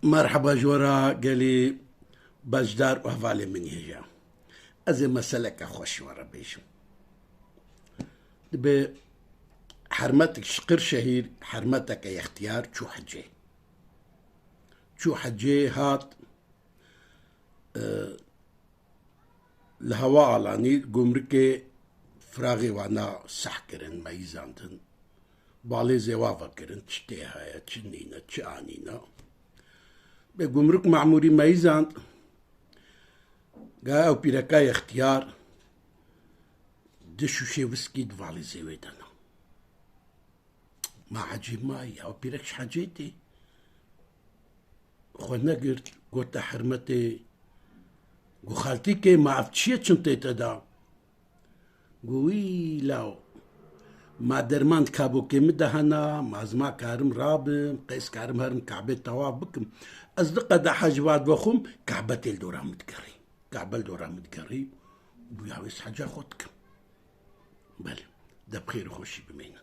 مرحبا جورا قالي بجدار وهفالي من هجا أزي مسألك أخوش ورا بيشو دبي حرمتك شقر شهير حرمتك أي اختيار شو حجي هات الهواء علاني قمركي فراغي وانا سحكرن ميزاندن بالي زوافا كرن تشتيها تشنينا تشانينا بقمرك معموري ميزاند قاو بيركاي اختيار دشو شي وسكي دفالي زيويدنا ما عجيب ماي او بيركش حاجيتي خوانا قلت حرمتي قو خالتي كي ما عفتشي چنتي تدا قوي لاو ما درمان كابو كي مدهنا ما زما كارم رابم قيس كارم هرم كعبة تواب بكم أصدقاء دا حاجبات بخم كعبة الدورة متكري كعبة الدورة متكري وياويس حاجة خدكم بل ده بخير خوشي بمينا